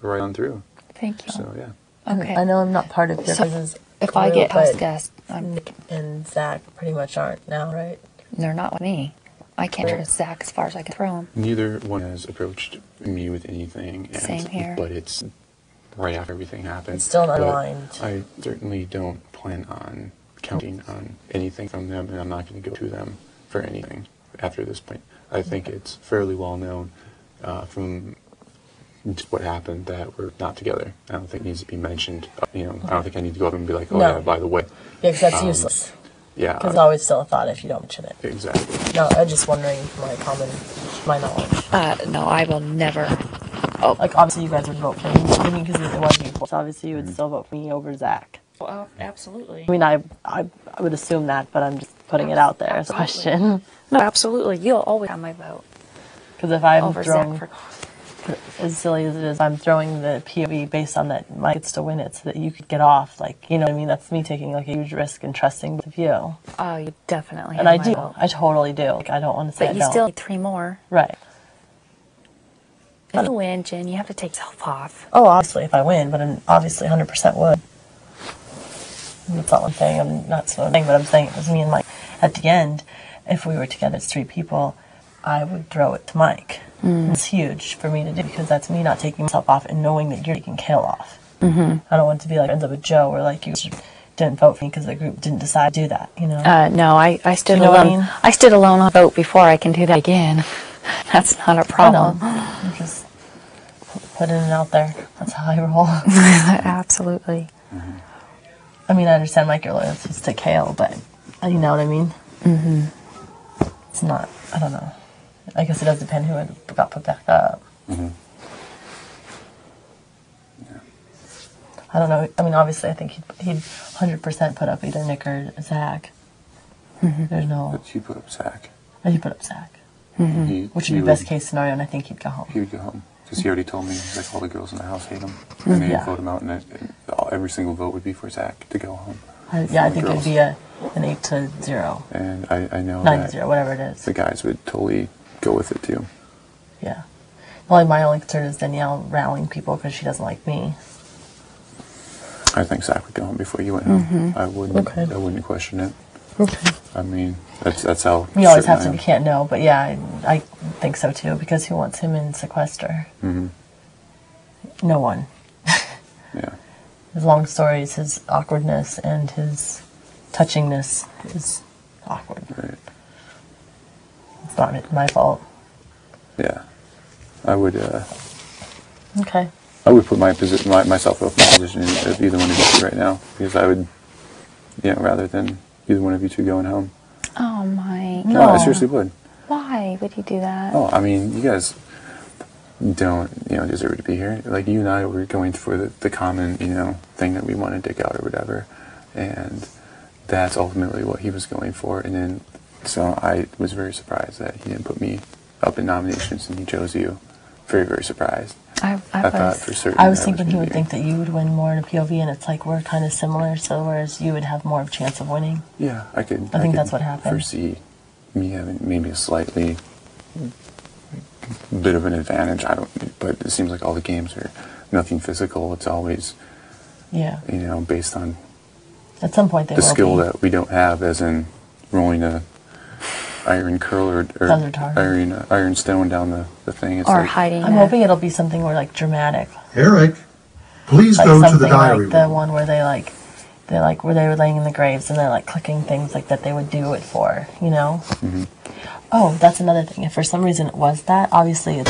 right on through. Thank you. So, yeah. Okay. I know I'm not part of your business. If I get house guests, Nick and Zach pretty much aren't now, right? They're not with me. I can't trust Zach as far as I can throw him. Neither one has approached me with anything. And, Same here. But it's right after everything happened. It's still unaligned. I certainly don't plan on counting on anything from them, and I'm not going to go to them for anything after this point. I think it's fairly well known from just what happened that we're not together. I don't think it needs to be mentioned. I don't think I need to go up and be like, oh yeah, by the way. Yeah, because that's useless. Yeah. Because it's always still a thought if you don't mention it. Exactly. No, I'm just wondering for my knowledge. No, I will never. Oh. Like, obviously you guys would vote for me. I mean, because it was you. So obviously you would still vote for me over Zach. Well, absolutely. I mean, I would assume that, but I'm just putting it out there as a question. No, absolutely. You'll always have my vote. Because if I'm over throwing, Zach as silly as it is, I'm throwing the POV based on that Mike gets to win it so that you could get off. Like, you know what I mean? That's me taking like a huge risk and trusting with you. Oh, you definitely and have I do. vote. I totally do. Like, I don't want to say But you still need 3 more. Right. If you win, Jen, you have to take yourself off. Oh, obviously if I win, but I'm obviously 100% would. That's not one thing. I'm not saying, but I'm saying it was me and Mike. At the end, if we were together as 3 people, I would throw it to Mike. It's huge for me to do because that's me not taking myself off and knowing that you're taking Kail off. I don't want it to be like ends up with Joe where like you didn't vote for me because the group didn't decide to do that. You know? No, I stood You know alone. what I mean? I stood alone on a vote before I can do that again. That's not a problem. I'm just putting it out there. That's how I roll. Absolutely. I mean, I understand Mike, your loyalty is to Kail, but you know what I mean? It's not, I don't know. I guess it does depend who got put back up. Yeah. I don't know. I mean, obviously, I think he'd 100% put up either Nick or Zach. There's no... But he put up Zach. But he put up Zach. Which would be best case scenario, and I think he'd go home. He would go home. Because he already told me, like, all the girls in the house hate him. And they'd vote him out, and every single vote would be for Zach to go home. I think it'd be an 8-0. And I know 9-0, whatever it is. The guys would totally go with it, too. Yeah. My only concern is Danielle rallying people because she doesn't like me. I think Zach would go home before you went home. I wouldn't question it. Okay. I mean, that's how... You always have to, you can't know, but yeah, I think so too, because who wants him in sequester? No one. Yeah. His long stories, his awkwardness, and his touchingness is awkward. Right. It's not my fault. Yeah. I would, Okay. I would put myself in my position of either one of you two right now, because I would, rather than either one of you two going home. Oh, Mike. No, I seriously would. Why would you do that? Oh, I mean, you guys don't, deserve to be here. Like, you and I were going for the common, thing that we want to dig out or whatever. And that's ultimately what he was going for. And then, so I was very surprised that he didn't put me up in nominations and he chose you. Very, very surprised. I thought for certain. I was thinking he would think that you would win more in a POV, and it's like we're kind of similar, so whereas you would have more of a chance of winning. Yeah, I think that's what happened. Foresee me having maybe a slightly bit of an advantage. But it seems like all the games are nothing physical. It's always, based on at some point the skill that we don't have, as in rolling a iron curl or iron stone down the thing. It's or like, hiding. I'm hoping it'll be something more like dramatic. Eric, please Like go to the something diary like the room. one where where they were laying in the graves and they're like clicking things like that they would do it for, Oh, that's another thing. If for some reason it was that, obviously it's